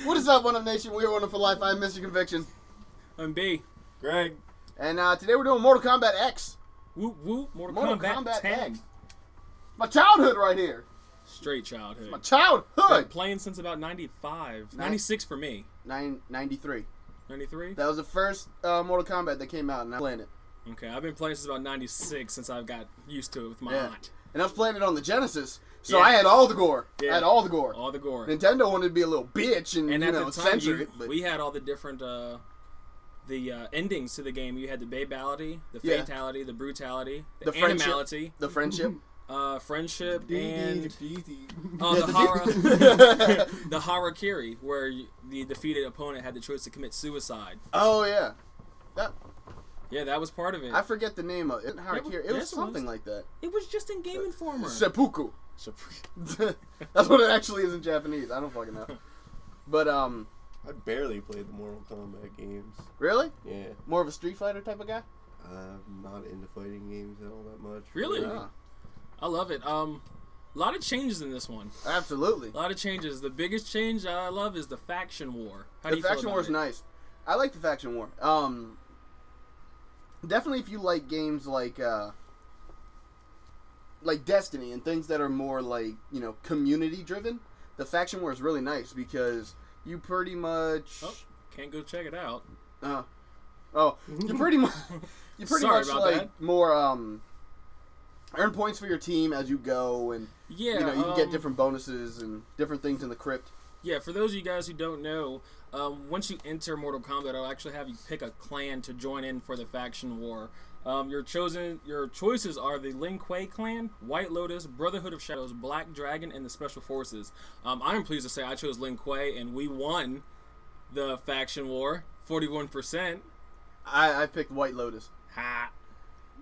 What is up, One Up Nation? We are One Up for Life. I'm Mr. Conviction. I'm B. Greg. And today we're doing Mortal Kombat X. Whoop whoop. Mortal Kombat 10. X. My childhood right here. Straight childhood. My childhood. Been playing since about 95. 96 for me. 93. 93? That was the first Mortal Kombat that came out, and I'm playing it. Okay, I've been playing since about 96 since I've got used to it with my aunt. And I was playing it on the Genesis, so Yeah. I had all the gore. Yeah. I had all the gore. All the gore. Nintendo wanted to be a little bitch and at the time, censor it. But we had all the different endings to the game. You had the babality, the fatality, the brutality, the animality, the friendship. Friendship, and the the harakiri, where the defeated opponent had the choice to commit suicide. Oh, yeah. Yeah, that was part of it. I forget the name of it. Harakiri. It was something like that. It was just in Game Informer. Seppuku. That's what it actually is in Japanese. I don't fucking know. But, I barely played the Mortal Kombat games. Really? Yeah. More of a Street Fighter type of guy? I'm not into fighting games all that much. Really? Yeah. I love it. A lot of changes in this one. Absolutely. A lot of changes. The biggest change I love is the faction war. How do you feel The faction about war is it? nice. I like the faction war. Definitely if you like games like Destiny and things that are more like, community driven, the faction war is really nice because you pretty much Can't go check it out. you pretty much Sorry about like that. more earn points for your team as you go, and you can get different bonuses and different things in the crypt. Yeah, for those of you guys who don't know, once you enter Mortal Kombat, I'll actually have you pick a clan to join in for the faction war. Your choices are the Lin Kuei clan, White Lotus, Brotherhood of Shadows, Black Dragon, and the Special Forces. I'm pleased to say I chose Lin Kuei, and we won the faction war, 41%. I picked White Lotus. Ha!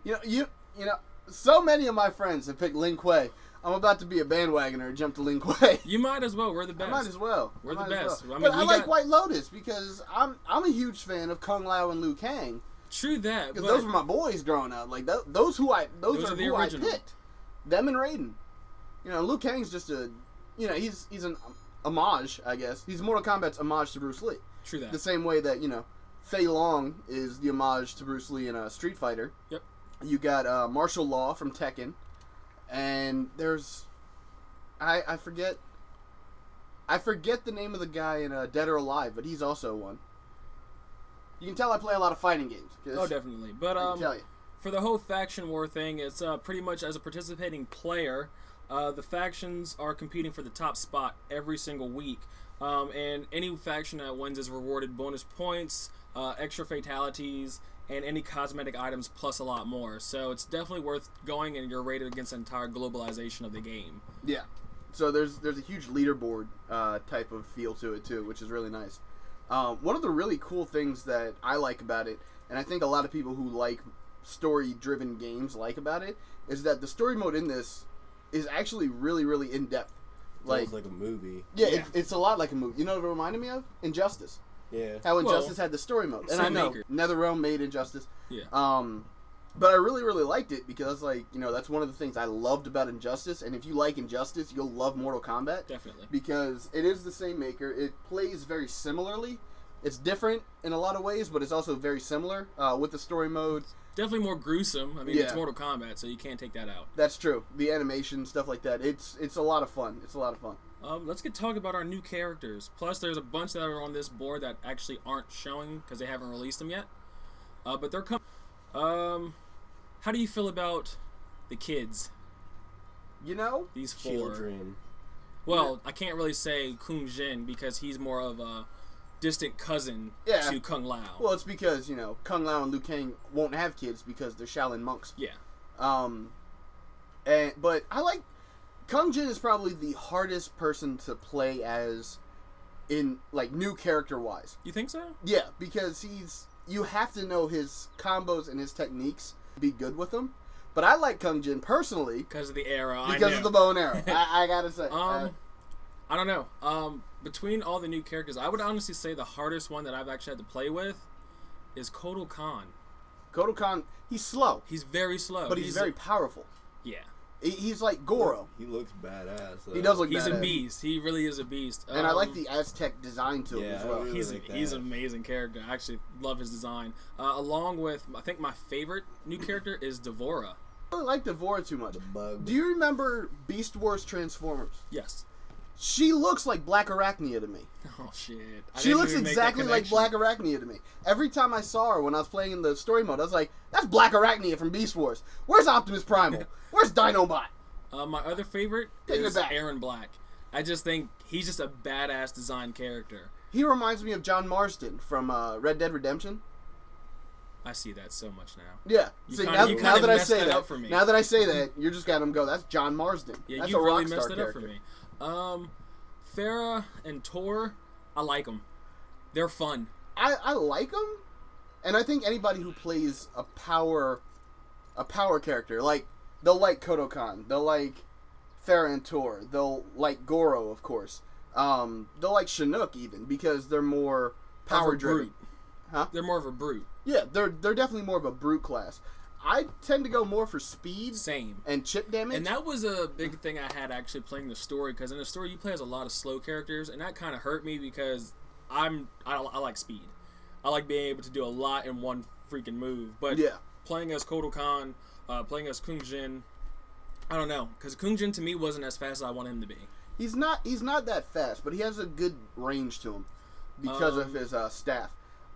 You know, so many of my friends have picked Lin Kuei. I'm about to be a bandwagoner and jump to Lin Kuei. You might as well. We're the best. I might as well. We're the best. Well. I mean, but I like White Lotus because I'm a huge fan of Kung Lao and Liu Kang. True that. Because those were my boys growing up. Like those are who I picked. Them and Raiden. Liu Kang's just he's an homage, I guess. He's Mortal Kombat's homage to Bruce Lee. True that. The same way that Fei Long is the homage to Bruce Lee in Street Fighter. Yep. You got Martial Law from Tekken. And there's, I forget the name of the guy in Dead or Alive, but he's also one. You can tell I play a lot of fighting games. Oh, definitely. But I can tell you. For the whole faction war thing, it's pretty much as a participating player, the factions are competing for the top spot every single week. And any faction that wins is rewarded bonus points, extra fatalities, and any cosmetic items plus a lot more. So it's definitely worth going, and you're rated against the entire globalization of the game. Yeah. So there's a huge leaderboard type of feel to it too, which is really nice. One of the really cool things that I like about it, and I think a lot of people who like story-driven games like about it, is that the story mode in this is actually really, really in-depth. It's like a movie. Yeah. It's a lot like a movie. You know what it reminded me of? Injustice. Yeah. How Injustice had the story mode. And I know NetherRealm made Injustice. Yeah. But I really, really liked it because that's one of the things I loved about Injustice. And if you like Injustice, you'll love Mortal Kombat. Definitely. Because it is the same maker. It plays very similarly. It's different in a lot of ways, but it's also very similar with the story mode. Definitely more gruesome. I mean, it's Mortal Kombat, so you can't take that out. That's true. The animation, stuff like that. It's a lot of fun. It's a lot of fun. Let's get talking about our new characters. Plus, there's a bunch that are on this board that actually aren't showing because they haven't released them yet. But they're coming. How do you feel about the kids? These four. Children. Well, I can't really say Kung Jin because he's more of a distant cousin to Kung Lao. Well, it's because, Kung Lao and Liu Kang won't have kids because they're Shaolin monks. Yeah. But I like... Kung Jin is probably the hardest person to play as in, new character-wise. You think so? Yeah, because you have to know his combos and his techniques to be good with them. But I like Kung Jin personally. Because of the arrow. Because of the bow and arrow. I gotta say. I don't know. Between all the new characters, I would honestly say the hardest one that I've actually had to play with is Kotal Khan. Kotal Khan, he's slow. He's very slow. But he's very powerful. Yeah. He's like Goro. He looks badass. Though. He does look He's badass. a beast. He really is a beast. And I like the Aztec design to him Yeah, as well. I really like He's that. an amazing character. I actually love his design. Along with, I think my favorite new character is Devora. I don't like Devora too much. The bug. Do you remember Beast Wars Transformers? Yes. She looks like Black Arachnia to me. Oh shit. I She didn't looks even make that exactly like connection. Black Arachnia to me. Every time I saw her when I was playing in the story mode, I was like, that's Black Arachnia from Beast Wars. Where's Optimus Primal? Where's Dinobot? My other favorite Take it is back. Aaron Black. I just think he's just a badass design character. He reminds me of John Marsden from Red Dead Redemption. I see that so much now. Yeah. You See, kinda- now, you now kinda that I messed say that that, up for me. now that I say that, you're just got him go. That's John Marsden. Yeah, That's you a really Rockstar messed it up character. for me. Farah and Tor, I like them. They're fun. I like them, and I think anybody who plays a power character, like they'll like Kodokan, they'll like Farah and Tor, they'll like Goro, of course. They'll like Chinook even because they're more power driven. Brute. Huh? They're more of a brute. Yeah, they're definitely more of a brute class. I tend to go more for speed Same. and chip damage. And that was a big thing I had actually playing the story, because in the story you play as a lot of slow characters, and that kind of hurt me because I like speed. I like being able to do a lot in one freaking move. But yeah, playing as Kodokan, playing as Kung Jin, I don't know, because Kung Jin to me wasn't as fast as I wanted him to be. he's not that fast, but he has a good range to him because of his staff.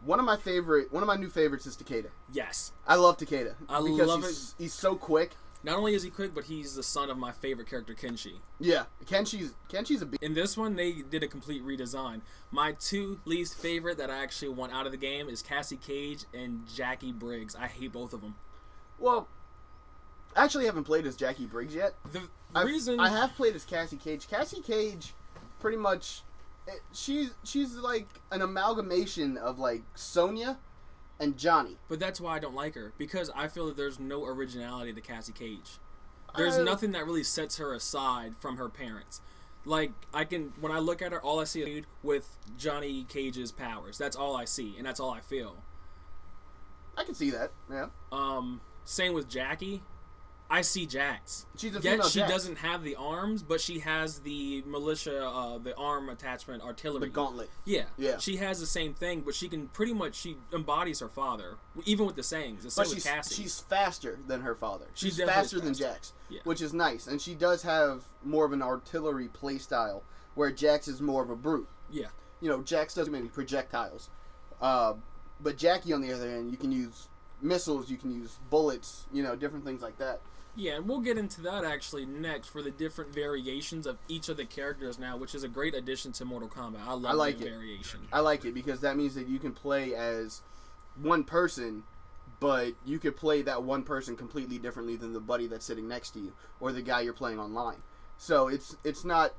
One of my new favorites is Takeda. Yes. I love Takeda. I because love he's so quick. Not only is he quick, but he's the son of my favorite character, Kenshi. Yeah, Kenshi's a big. In this one, they did a complete redesign. My two least favorite that I actually want out of the game is Cassie Cage and Jackie Briggs. I hate both of them. Well, I actually haven't played as Jackie Briggs yet. The I reason have played as Cassie Cage. Cassie Cage, pretty much, she's like an amalgamation of like Sonya and Johnny. But that's why I don't like her, because I feel that there's no originality to Cassie Cage. There's I- nothing that really sets her aside from her parents. Like, when I look at her, all I see is with Johnny Cage's powers. That's all I see, and that's all I feel. I can see that. Yeah, Same with Jackie. I see Jax. she's a Yet female she Jax. doesn't have the arms, but she has the militia, the arm attachment artillery. The gauntlet. Yeah. Yeah. She has the same thing, but she embodies her father, even with the sayings. The But same with Cassie. she's faster than her father. She's definitely faster than faster. Jax, Yeah. which is nice. And she does have more of an artillery play style, where Jax is more of a brute. Yeah. You know, Jax does many projectiles. But Jackie, on the other hand, you can use missiles, you can use bullets, different things like that. Yeah, and we'll get into that actually next for the different variations of each of the characters now, which is a great addition to Mortal Kombat. I love like the it. variation. I like it because that means that you can play as one person, but you could play that one person completely differently than the buddy that's sitting next to you or the guy you're playing online. So it's not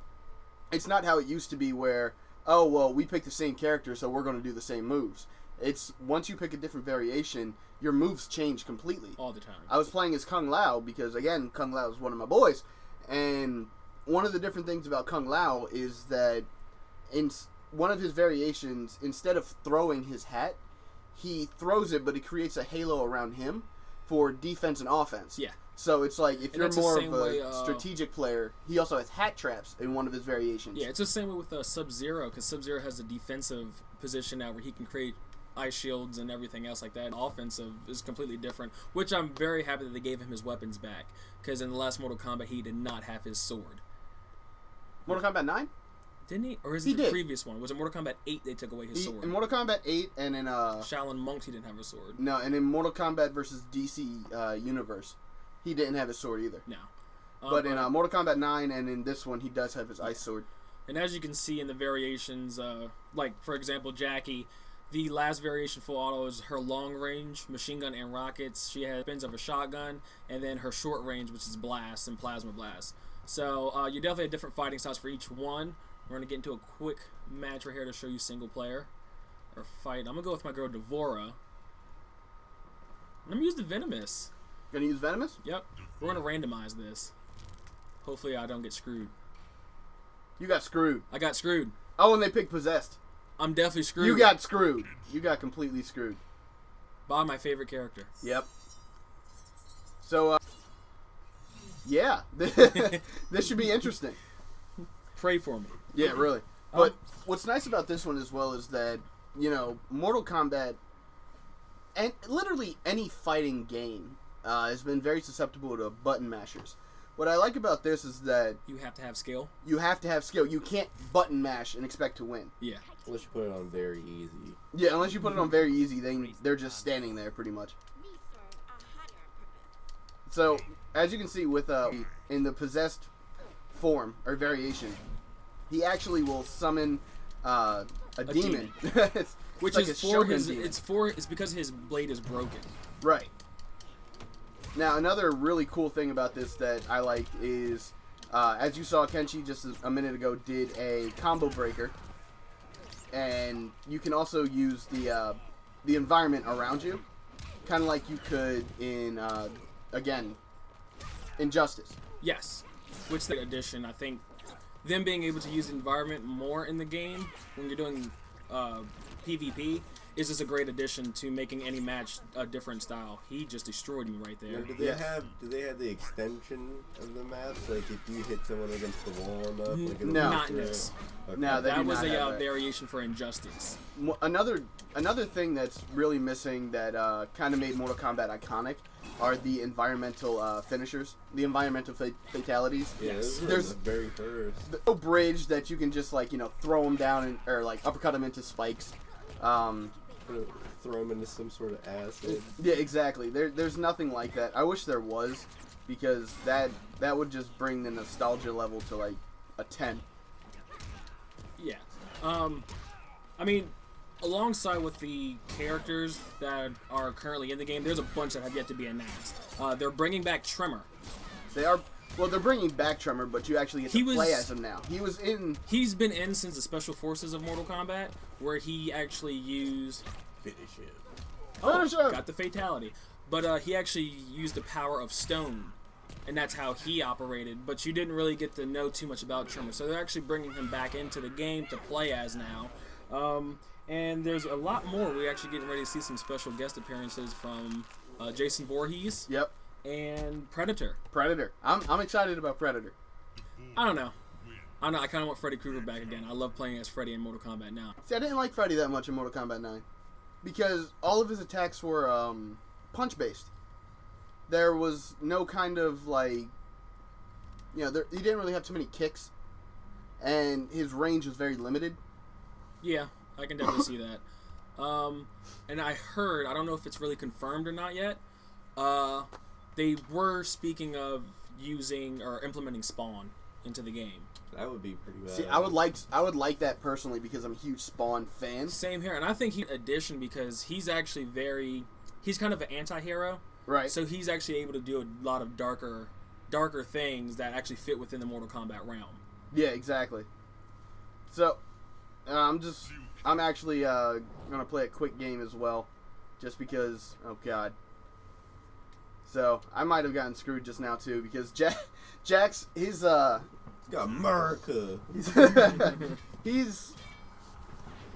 how it used to be where, oh well, we picked the same character, so we're going to do the same moves. It's once you pick a different variation, your moves change completely. All the time. I was playing as Kung Lao because, again, Kung Lao is one of my boys. And one of the different things about Kung Lao is that in one of his variations, instead of throwing his hat, he throws it, but it creates a halo around him for defense and offense. Yeah. So it's like, if And you're that's the more same of a way, strategic player, he also has hat traps in one of his variations. Yeah, it's the same way with Sub-Zero, because Sub-Zero has a defensive position now where he can create ice shields and everything else like that. And offensive is completely different, which I'm very happy that they gave him his weapons back, because in the last Mortal Kombat he did not have his sword. Mortal Kombat 9? Didn't he? Or is He it the did. previous one? Was it Mortal Kombat 8 they took away his sword? In Mortal Kombat 8 and in Shaolin Monks he didn't have a sword. no, and in Mortal Kombat versus DC Universe, he didn't have his sword either. No. But in Mortal Kombat 9 and in this one, he does have his ice sword. And as you can see in the variations, like for example Jackie, the last variation full auto is her long range, machine gun and rockets. She has spins of a shotgun, and then her short range, which is blast and plasma blast. So you definitely have different fighting styles for each one. We're going to get into a quick match right here to show you single player. Or fight. I'm going to go with my girl Devora. I'm going to use the Venomous. Gonna use Venomous? Yep. We're going to randomize this. Hopefully I don't get screwed. You got screwed. I got screwed. Oh, and they picked Possessed. I'm definitely screwed. You got screwed. You got completely screwed. By my favorite character. Yep. So, Yeah, this should be interesting. Pray for me. Yeah, really. But what's nice about this one as well is that, you know, Mortal Kombat, and literally any fighting game, has been very susceptible to button mashers. What I like about this is that You have to have skill. you have to have skill. You can't button mash and expect to win. Yeah. Unless you put it on very easy. Yeah, unless you put it on very easy, they're just standing there pretty much. So, as you can see with in the possessed form or variation, he actually will summon a demon. it's Which like is a for Shogun his. demon. It's because his blade is broken. Right. Now, another really cool thing about this that I like is, as you saw, Kenshi just a minute ago did a combo breaker, and you can also use the environment around you, kind of like you could in again, Injustice. Yes. Which the addition, I think, them being able to use the environment more in the game when you're doing PvP is just a great addition to making any match a different style. He just destroyed me right there. Now, do they have the extension of the maps? Like if you hit someone against the wall enough, like it'll No. Not go through? this. Okay. No, they That do was not a have that. variation for Injustice. Another thing that's really missing that kind of made Mortal Kombat iconic are the environmental finishers, the environmental fatalities. Yeah, Yes. there's the very first. The no bridge that you can just like throw them down or like uppercut them into spikes. Throw them into some sort of acid. Yeah, exactly. There's nothing like that. I wish there was, because that would just bring the nostalgia level to like a 10. Yeah. I mean, alongside with the characters that are currently in the game, there's a bunch that have yet to be announced. They're bringing back Tremor. They're bringing back Tremor, but you actually get to play as him now. He's been in since the Special Forces of Mortal Kombat, where he actually used... Finish it. Got the fatality. But he actually used the power of stone, and that's how he operated. But you didn't really get to know too much about Tremor, so they're actually bringing him back into the game to play as now. And there's a lot more. We're actually getting ready to see some special guest appearances from Jason Voorhees. Yep. And Predator. I'm excited about Predator. I don't know. I kind of want Freddy Krueger back again. I love playing as Freddy in Mortal Kombat now. See, I didn't like Freddy that much in Mortal Kombat 9 because all of his attacks were punch based. There was no kind of like, he didn't really have too many kicks, and his range was very limited. Yeah, I can definitely see that. And I heard, I don't know if it's really confirmed or not yet, they were speaking of using or implementing Spawn into the game. That would be pretty bad. See, I would like that personally because I'm a huge Spawn fan. Same here, and I think he's an addition because he's actually he's kind of an anti-hero. Right. So he's actually able to do a lot of darker things that actually fit within the Mortal Kombat realm. Yeah, exactly. So, I'm actually gonna play a quick game as well, just because. Oh God. So I might have gotten screwed just now too because Jax He's got America. he's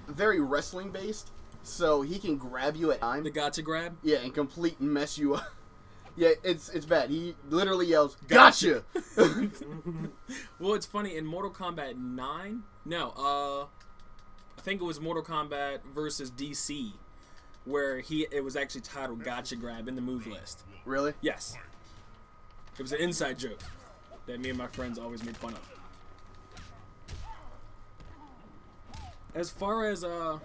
very wrestling based, so he can grab you at time. The gotcha grab? Yeah, and complete mess you up. Yeah, it's bad. He literally yells, "Gotcha!" Well, it's funny in Mortal Kombat 9. No, I think it was Mortal Kombat versus DC, where it was actually titled "Gotcha Grab" in the move list. Really? Yes. It was an inside joke that me and my friends always made fun of. As far as how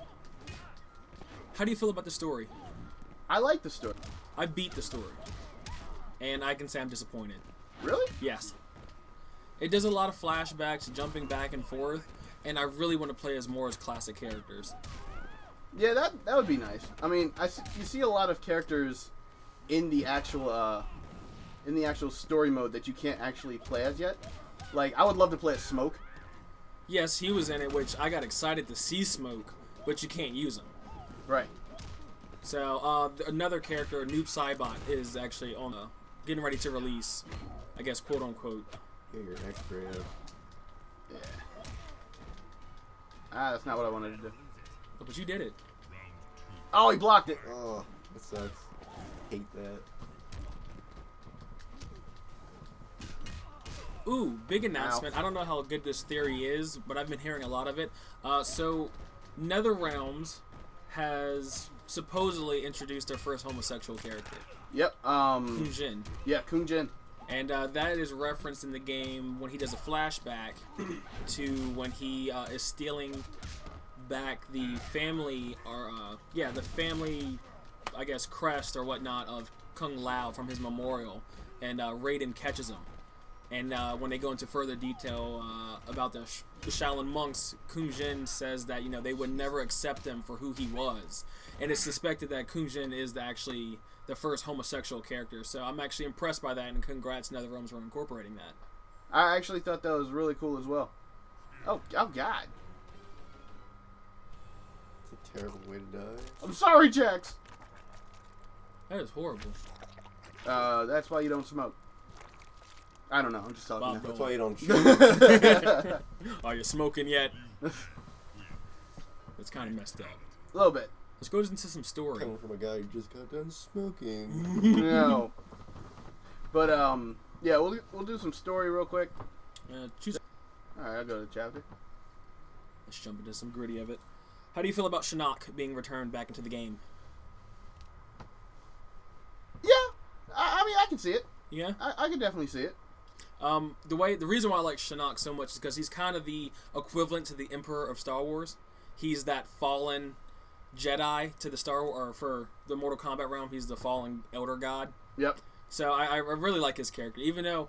do you feel about the story? I like the story. I beat the story, and I can say I'm disappointed. Really? Yes. It does a lot of flashbacks, jumping back and forth, and I really want to play as more as classic characters. Yeah, that would be nice. I mean, you see a lot of characters in the actual story mode that you can't actually play as yet. Like, I would love to play as Smoke. Yes, he was in it, which I got excited to see Smoke, but you can't use him. Right. So, another character, Noob Saibot, is actually getting ready to release, I guess, quote unquote. Get your X-ray up. Yeah. That's not what I wanted to do. Oh, but you did it. Oh, he blocked it. Oh, that sucks. Hate that. Ooh, big announcement. I don't know how good this theory is, but I've been hearing a lot of it. So, NetherRealms has supposedly introduced their first homosexual character. Yep. Kun Jin. Yeah, Kun Jin. And that is referenced in the game when he does a flashback to when he is stealing back the family, the family, I guess, crest or whatnot of Kung Lao from his memorial, and Raiden catches him. And when they go into further detail about the Shaolin monks, Kun Jin says that they would never accept him for who he was, and it's suspected that Kun Jin is actually the first homosexual character. So I'm actually impressed by that, and congrats NetherRealms for incorporating that. I actually thought that was really cool as well. Oh God. It's a terrible way to die. I'm sorry, Jax. That is horrible. That's why you don't smoke. I don't know. I'm just talking. That's why you don't shoot. Are you smoking yet? It's kind of messed up. A little bit. Let's go into some story. Coming from a guy who just got done smoking. No. But yeah, we'll do some story real quick. Choose. All right, I'll go to the chapter. Let's jump into some gritty of it. How do you feel about Shinnok being returned back into the game? Yeah, I mean, I can see it. Yeah, I can definitely see it. The reason why I like Shinnok so much is because he's kind of the equivalent to the Emperor of Star Wars. He's that fallen Jedi to the Star Wars, or for the Mortal Kombat realm, he's the fallen Elder God. Yep. So I really like his character, even though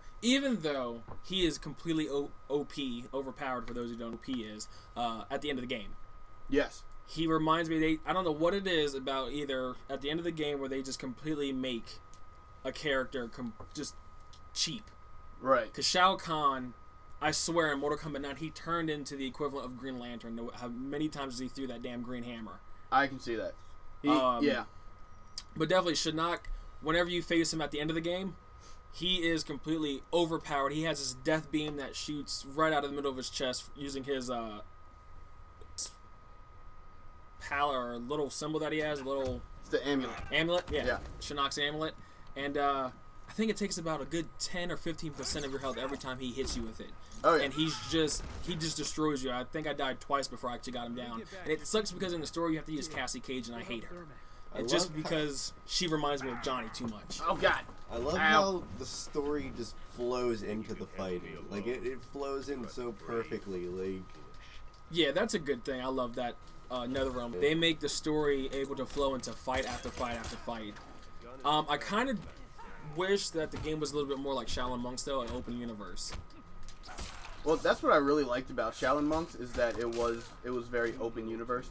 he is completely OP, overpowered for those who don't know what OP is, at the end of the game. Yes. He reminds me, I don't know what it is about either at the end of the game where they just completely make a character just cheap. Right. Because Shao Kahn, I swear in Mortal Kombat 9, he turned into the equivalent of Green Lantern. How many times he threw that damn green hammer. I can see that. Yeah. But definitely Shinnok, whenever you face him at the end of the game, he is completely overpowered. He has this death beam that shoots right out of the middle of his chest using his pal or little symbol that he has, It's the amulet. Amulet? Yeah. Yeah. Shinnok's amulet. And I think it takes about a good 10 or 15% of your health every time he hits you with it. Oh, yeah. And he just destroys you. I think I died twice before I actually got him down. And it sucks because in the story you have to use Cassie Cage, and I hate her. And just because she reminds me of Johnny too much. Oh, God. I love how the story just flows into the fighting. Like, it flows in so perfectly. Like, yeah, that's a good thing. I love that. NetherRealm. They make the story able to flow into fight after fight after fight. I kind of wish that the game was a little bit more like Shaolin Monks, though, an open universe. Well, that's what I really liked about Shaolin Monks, is that it was very open universe.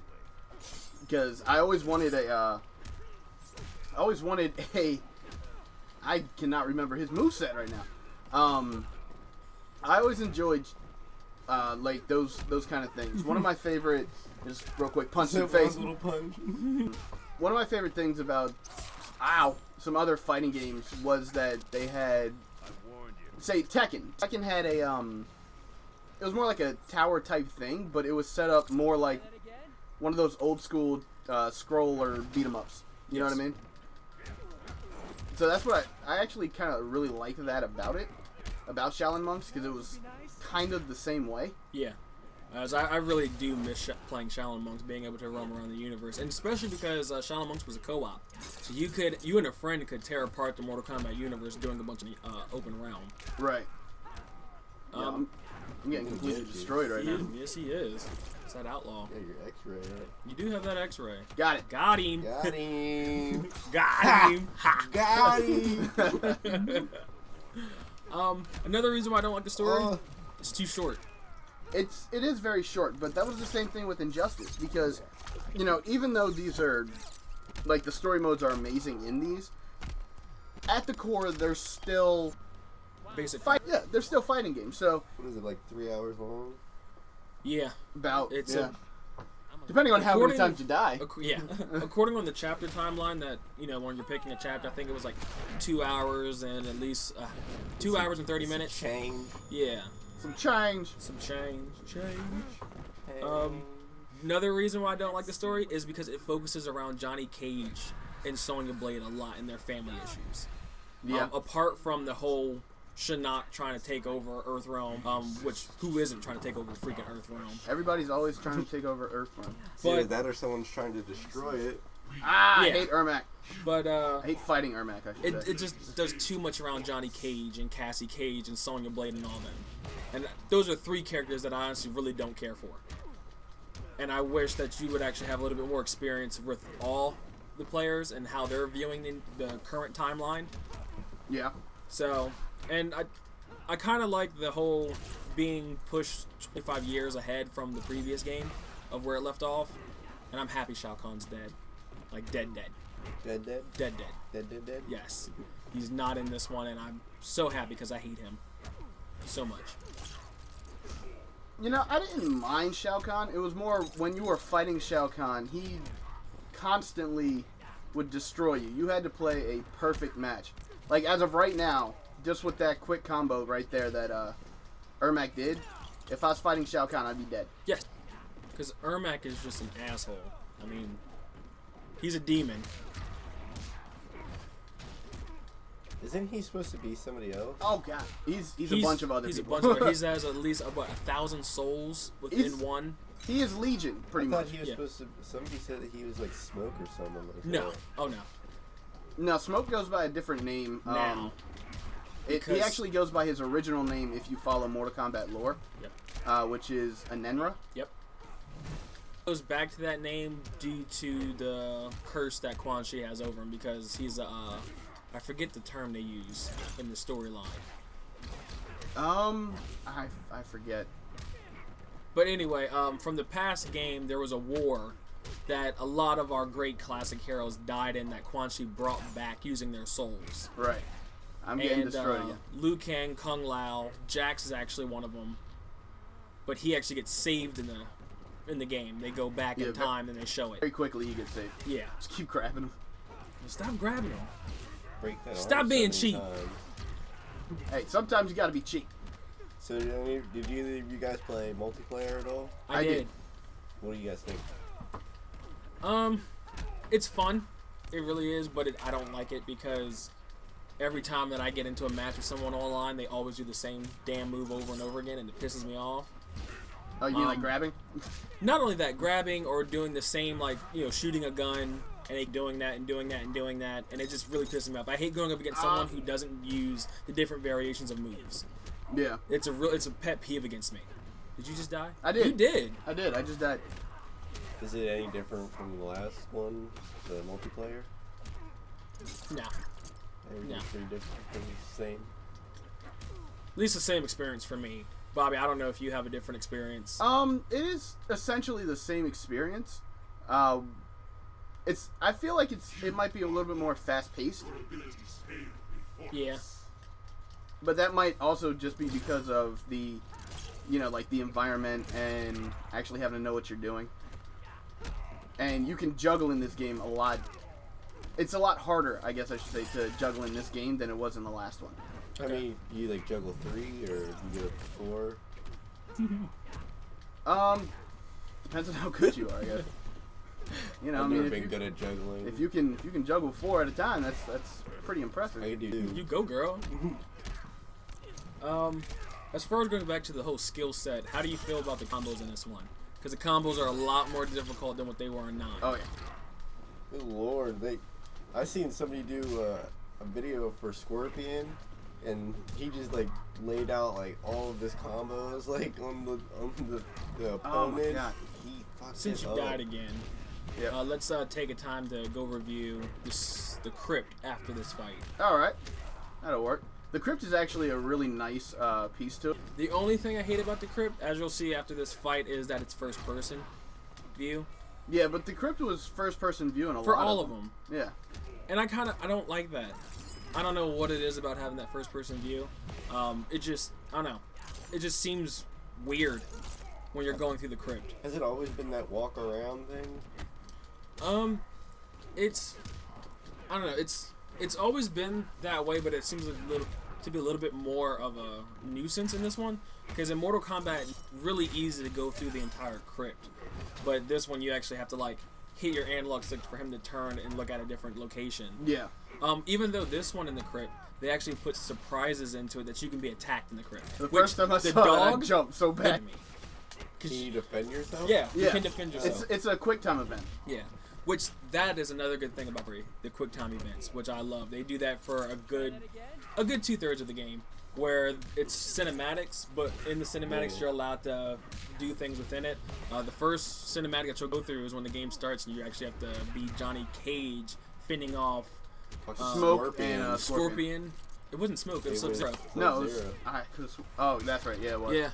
Because I always wanted I cannot remember his moveset right now. I always enjoyed like those kind of things. One of my favorite, just real quick, punch in the face. Little punch. One of my favorite things about some other fighting games was that they had, say, Tekken. Tekken had a it was more like a tower type thing, but it was set up more like one of those old school scroll or beat 'em ups. You know what I mean? So that's what I actually kind of really liked that about Shaolin Monks, because it was kind of the same way. Yeah. As I really do miss playing Shaolin Monks, being able to roam around the universe, and especially because Shaolin Monks was a co-op, so you and a friend could tear apart the Mortal Kombat universe doing a bunch of open realm. Right. I'm getting completely destroyed right now. Yes, he is. It's that outlaw. Yeah, your X-ray. Right? You do have that X-ray. Got it. Got him. Got him. Got him. Got him. Another reason why I don't like the story, it's too short. It is very short, but that was the same thing with Injustice, because, even though these are, like, the story modes are amazing in these, at the core, they're still Basic fight. Yeah, they're still fighting games. So What is it, like 3 hours long? Yeah. Depending on how many times you die. Yeah. According on the chapter timeline that, when you're picking a chapter, I think it was like 2 hours and at least 2 hours and 30 minutes. Change. Yeah. Some change. Another reason why I don't like the story is because it focuses around Johnny Cage and Sonya Blade a lot and their family issues. Yeah. Apart from the whole Shinnok trying to take over Earthrealm, which who isn't trying to take over freaking Earthrealm? Everybody's always trying to take over Earthrealm. Either that or someone's trying to destroy it. I hate Ermac. But I hate fighting Ermac. I should say. it just does too much around Johnny Cage and Cassie Cage and Sonya Blade and all them. And those are 3 characters that I honestly really don't care for. And I wish that you would actually have a little bit more experience with all the players and how they're viewing the current timeline. Yeah. So, and I kind of like the whole being pushed 25 years ahead from the previous game of where it left off. And I'm happy Shao Kahn's dead. Like, dead. Dead? Dead. Dead? Yes. He's not in this one, and I'm so happy because I hate him so much. You know, I didn't mind Shao Kahn. It was more when you were fighting Shao Kahn, he constantly would destroy you. You had to play a perfect match. Like, as of right now, just with that quick combo right there that Ermac did, if I was fighting Shao Kahn, I'd be dead. Yes. Because Ermac is just an asshole. I mean, he's a demon. Isn't he supposed to be somebody else? Oh god, he's a bunch of other people. He has at least what 1,000 souls within one. He is Legion, pretty much. I thought he was supposed to. Somebody said that he was like Smoke or someone. Like No. that. Oh no. No, Smoke goes by a different name. Now. He actually goes by his original name if you follow Mortal Kombat lore. Yep. Which is Anenra. Yep. Goes back to that name due to the curse that Quan Chi has over him because he's I forget the term they use in the storyline. I forget. But anyway, from the past game, there was a war that a lot of our great classic heroes died in that Quan Chi brought back using their souls. Right. I'm getting destroyed again. Liu Kang, Kung Lao, Jax is actually one of them. But he actually gets saved in the game. They go back in time and they show it. Very quickly you get saved. Yeah. Just keep grabbing him. Stop grabbing him. Break that Stop being cheap. Hey, sometimes you gotta be cheap. So did either of you guys play multiplayer at all? I did. What do you guys think? It's fun. It really is, but I don't like it because every time that I get into a match with someone online, they always do the same damn move over and over again, and it pisses me off. Oh, you mean like grabbing? Not only that, grabbing or doing the same, like, shooting a gun and they doing that and doing that and doing that, and it just really pisses me off. I hate going up against someone who doesn't use the different variations of moves. Yeah. It's a pet peeve against me. Did you just die? I did. You did. I did. I just died. Is it any different from the last one, the multiplayer? No. Everything's pretty different, pretty same. At least the same experience for me. Bobby, I don't know if you have a different experience. It is essentially the same experience. I feel like it might be a little bit more fast paced. Yeah. But that might also just be because of the, like the environment and actually having to know what you're doing. And you can juggle in this game a lot. It's a lot harder, I guess I should say, to juggle in this game than it was in the last one. I mean, do you like juggle 3 or do you get up to 4? Depends on how good you are, I guess. I've never been good at juggling. If you can juggle 4 at a time, that's pretty impressive. I can do. You go, girl. As far as going back to the whole skill set, how do you feel about the combos in this one? Because the combos are a lot more difficult than what they were in 9. Oh yeah. Good lord, I seen somebody do a video for Scorpion, and he just like laid out like all of his combos like on the opponent. Oh my god. He fucked Since it you up. died again, Yeah. let's take a time to go review the crypt after this fight. All right. That'll work. The crypt is actually a really nice piece to it. The only thing I hate about the crypt, as you'll see after this fight, is that it's first person view. Yeah, but the crypt was first person view in a For lot all of them. Yeah. And I don't like that. I don't know what it is about having that first person view. I don't know. It just seems weird when you're going through the crypt. Has it always been that walk around thing? I don't know. It's always been that way, but it seems to be a little bit more of a nuisance in this one. Because in Mortal Kombat, it's really easy to go through the entire crypt. But this one, you actually have to like hit your analog stick for him to turn and look at a different location. Yeah. Even though this one in the crypt, they actually put surprises into it that you can be attacked in the crypt. The first time I saw it, I jumped so bad. Me. Can you defend yourself? Yeah, you can defend yourself. It's a quick time event. Yeah, which that is another good thing about the quick time events, which I love. They do that for a good 2/3 of the game, where it's cinematics, but in the cinematics you're allowed to do things within it. The first cinematic that you'll go through is when the game starts, and you actually have to be Johnny Cage fending off Smoke and Scorpion. It wasn't Smoke. It was Sub-Zero. No, it was. Oh, that's right. Yeah, it was. Yeah.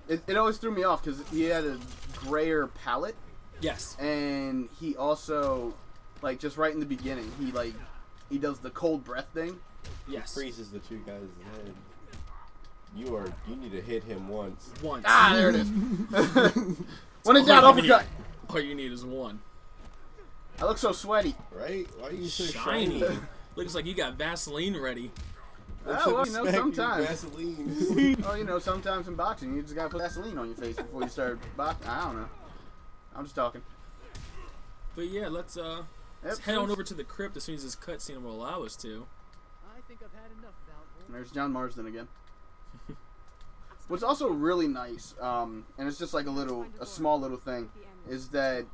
It always threw me off because he had a grayer palette. Yes. And he also, like, just right in the beginning, he does the cold breath thing. Yes. He freezes the two guys' head. You need to hit him once. Ah, there it is. When in doubt, uppercut. All you need is one. I look so sweaty. Right? Why are you so shiny? Looks like you got Vaseline ready. Oh, well, sometimes. Vaseline. Oh, sometimes in boxing, you just gotta put Vaseline on your face before you start boxing. I don't know. I'm just talking. But yeah, let's head on over to the crypt as soon as this cutscene will allow us to. I think I've had enough of that. There's John Marsden again. What's also really nice, and it's just like a small little thing, is that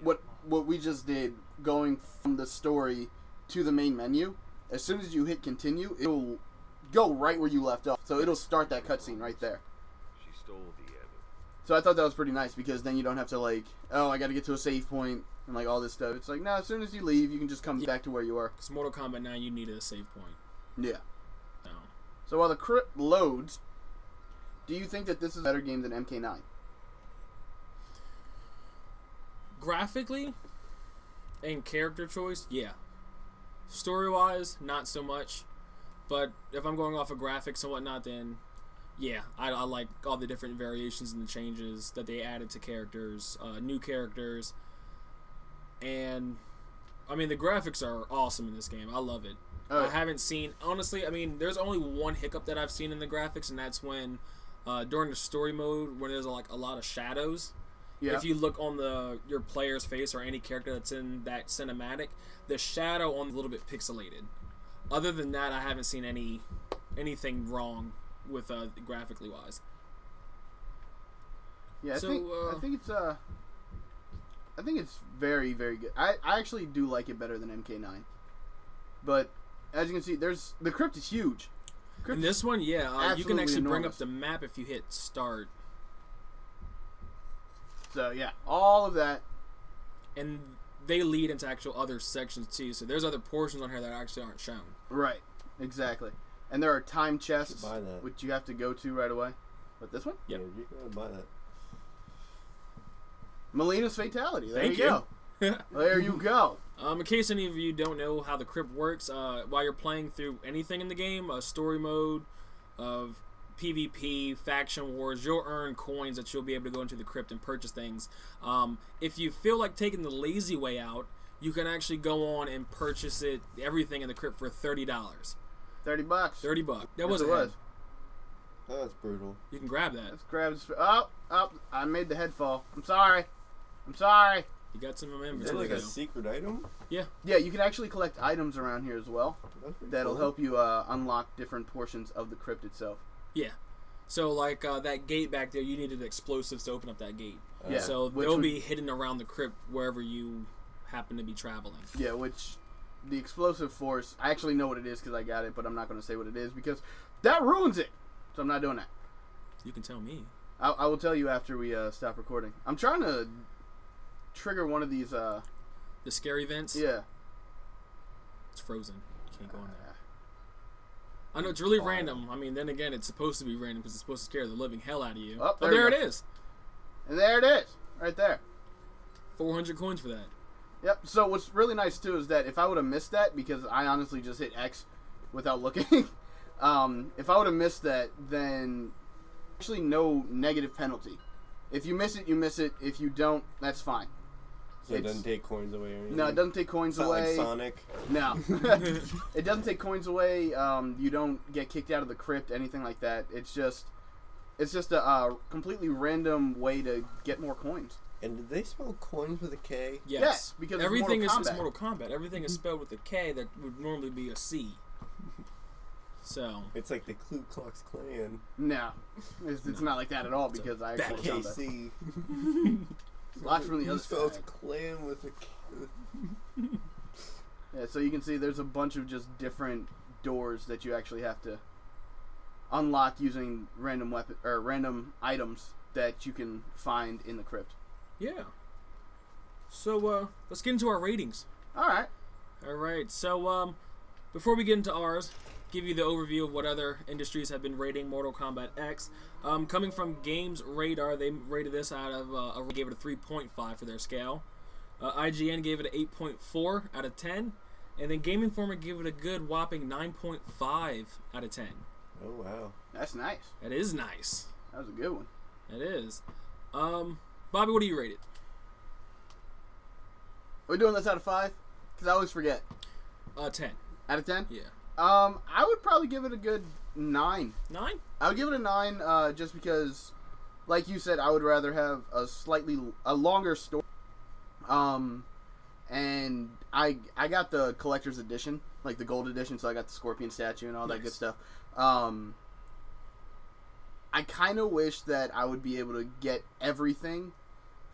what we just did, going from the story to the main menu, as soon as you hit continue, it'll go right where you left off. So it'll start that cutscene right there. She stole the end. So I thought that was pretty nice, because then you don't have to I gotta get to a save point and all this stuff. It's like, no, as soon as you leave, you can just come back to where you were. Because Mortal Kombat 9, you needed a save point. Yeah. No. So while the crypt loads, do you think that this is a better game than MK9? Graphically and character choice, yeah. Story-wise, not so much. But if I'm going off of graphics and whatnot, then yeah, I like all the different variations and the changes that they added to characters, new characters. And, I mean, the graphics are awesome in this game. I love it. I haven't seen, honestly, I mean, there's only one hiccup that I've seen in the graphics, and that's when, during the story mode, when there's a lot of shadows. Yeah. If you look on your player's face or any character that's in that cinematic, the shadow on a little bit pixelated. Other than that, I haven't seen anything wrong with graphically wise. Yeah, I think it's very, very good. I actually do like it better than MK9. But as you can see, the crypt is huge. In this one, yeah, you can actually enormous. bring up the map if you hit start. So yeah, all of that. And they lead into actual other sections too. So there's other portions on here that actually aren't shown. Right, exactly. And there are time chests, which you have to go to right away. But this one? Yep. Yeah, you can buy that. Melina's Fatality. There Thank you go. There you go. In case any of you don't know how the crypt works, while you're playing through anything in the game, a story mode of PvP, faction wars, you'll earn coins that you'll be able to go into the crypt and purchase things. If you feel like taking the lazy way out, you can actually go on and purchase everything in the crypt for $30. $30. $30. That was it. That's brutal. You can grab that. Let's grab this. Oh, I made the head fall. I'm sorry. You got some Is that like a secret item? Yeah. Yeah, you can actually collect items around here as well. That'll cool. help you unlock different portions of the crypt itself. Yeah. So, like, that gate back there, you needed explosives to open up that gate. Yeah. So, they'll be hidden around the crypt wherever you happen to be traveling. Yeah, which the explosive force, I actually know what it is because I got it, but I'm not going to say what it is because that ruins it. So, I'm not doing that. You can tell me. I will tell you after we stop recording. I'm trying to trigger one of these. The scary vents? Yeah. It's frozen. You can't go in there. I know it's really random. I mean, then again, it's supposed to be random because it's supposed to scare the living hell out of you. Oh, there it is. And there it is. Right there. 400 coins for that. Yep. So what's really nice, too, is that if I would have missed that, because I honestly just hit X without looking, if I would have missed that, then actually no negative penalty. If you miss it, you miss it. If you don't, that's fine. So it doesn't take coins away or anything? No, it doesn't take coins it's away. Not like Sonic? No. It doesn't take coins away. You don't get kicked out of the crypt, anything like that. It's just a completely random way to get more coins. And did they spell coins with a K? Yes. Because everything it's is Mortal Kombat. Everything is spelled with a K that would normally be a C. So It's like the Ku Klux Klan. No, it's not like that at all because I actually found that. KC. Lots from the Who other spells side. Klan with a K? Yeah, so you can see there's a bunch of just different doors that you actually have to unlock using random items that you can find in the crypt. yeah. So let's get into our ratings. All right. All right. So before we get into ours, give you the overview of what other industries have been rating Mortal Kombat X. Coming from Games Radar, they rated this out of gave it a 3.5 for their scale. IGN gave it an 8.4 out of 10, and then Game Informer gave it a good whopping 9.5 out of 10. Oh, wow. That's nice. That is nice. That was a good one. That is. Bobby, what do you rate it? Are we doing this out of 5? Because I always forget. 10. Out of 10? Yeah. I would probably give it a good 9. 9? I would give it a 9 just because, like you said, I would rather have a longer story. And I got the collector's edition, like the gold edition, so I got the Scorpion statue and all that good stuff. I kind of wish that I would be able to get everything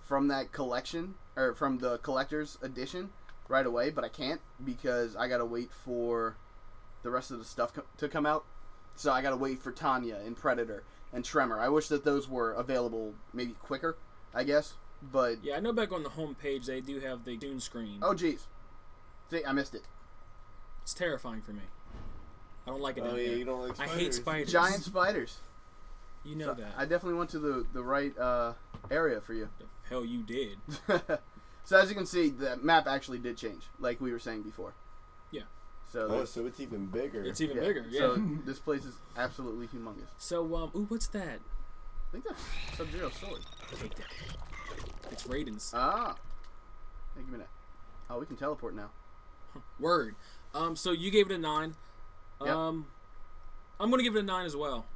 from that collection, or from the collector's edition right away, but I can't because I gotta wait for the rest of the stuff to come out. So I gotta wait for Tanya and Predator and Tremor. I wish that those were available maybe quicker, I guess. But Yeah, I know back on the home page they do have the Dune screen. oh geez, see, I missed it. It's terrifying for me. I don't like it Oh, down yeah, there. you don't like I spiders. hate spiders. Giant spiders. You know So that. I definitely went to the right area for you. The hell you did. So as you can see, the map actually did change, like we were saying before. Yeah. So Oh, that's- so it's even bigger. It's even yeah. bigger, yeah. So this place is absolutely humongous. So, ooh, what's that? I think that's Sub-Zero's sword. Take that. It's Raiden's. Ah. Hey, give me that. Oh, we can teleport now. Word. So you gave it a 9. Yep. I'm gonna give it a 9 as well.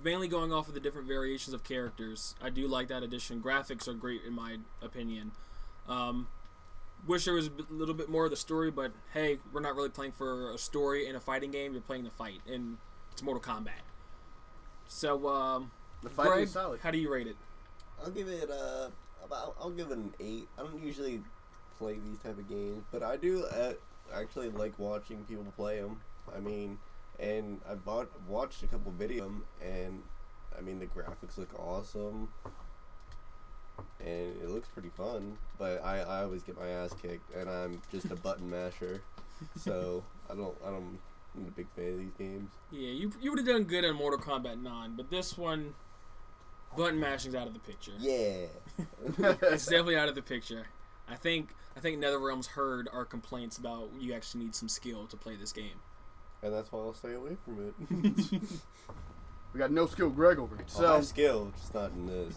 Mainly going off of the different variations of characters. I do like that addition. Graphics are great in my opinion. Wish there was a little bit more of the story, but hey, we're not really playing for a story in a fighting game. You're playing the fight, and it's Mortal Kombat. So, The fighting Greg, is solid. how do you rate it? I'll give it I'll give it an 8. I don't usually play these type of games, but I do actually like watching people play them. I mean, and I've watched a couple videos, and I mean the graphics look awesome, and it looks pretty fun. But I always get my ass kicked, and I'm just a button masher, so I'm a big fan of these games. Yeah, you would have done good in Mortal Kombat 9, but this one, button mashing's out of the picture. Yeah. It's definitely out of the picture. I think NetherRealm's heard our complaints about you actually need some skill to play this game. And that's why I'll stay away from it. We got no skill Greg over here. I So, have skill, just not in this.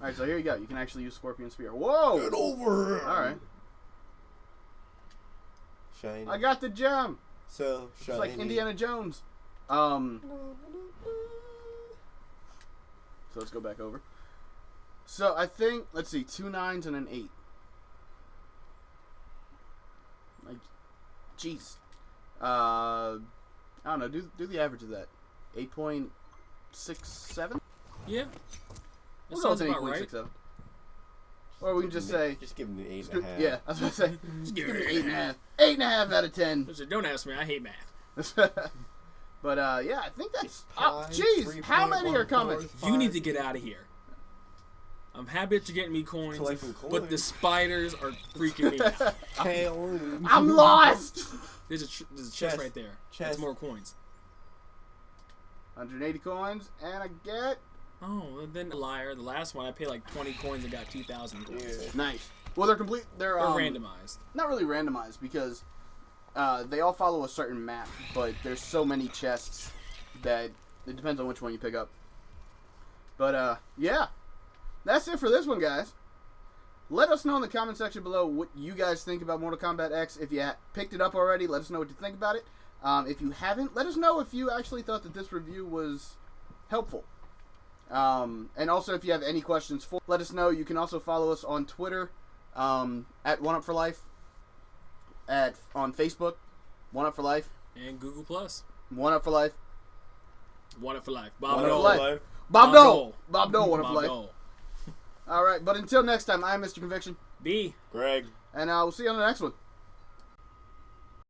alright, so here you go. You can actually use Scorpion Spear. Whoa! Get over it! Alright. Shiny. I got the gem! So It's shiny. like Indiana Jones. So let's go back over. So I think, let's see, 2 9s and an 8. Like, jeez. I don't know. Do the average of that. 8.67. Yeah, that We'll go with sounds an about right. 8.67. Or we can just say, Just give him an 8.5. yeah, I was about to say, Just give give it it an 8.5. 8.5 out of 10. So don't ask me. I hate math. But yeah, I think that's. Pi, Jeez, how many are coming? 3.145. You need to get out of here. I'm happy that you're getting me coins, Collecting but the coins. spiders are freaking me out. Tail. I'm lost. There's a chest Chest. right there. Chest. That's more coins. 180 coins, and I get. Oh, well, then liar. The last one I paid like 20 coins and got 2,000 coins. Yeah. Nice. Well, they're complete. They're They're randomized. Not really randomized because they all follow a certain map, but there's so many chests that it depends on which one you pick up. But yeah, that's it for this one, guys. Let us know in the comment section below what you guys think about Mortal Kombat X. If you picked it up already, let us know what you think about it. If you haven't, let us know if you actually thought that this review was helpful. And also, if you have any questions, let us know. You can also follow us on Twitter at OneUpForLife, on Facebook, OneUpForLife, And Google Plus. One Up for Life. One Up for Life. One Bob Up for Dole. Life. Bob Dole. Bob Dole, One Up for Bob Life. Dole. All right, but until next time, I'm Mr. Conviction. B. Greg. And we'll see you on the next one.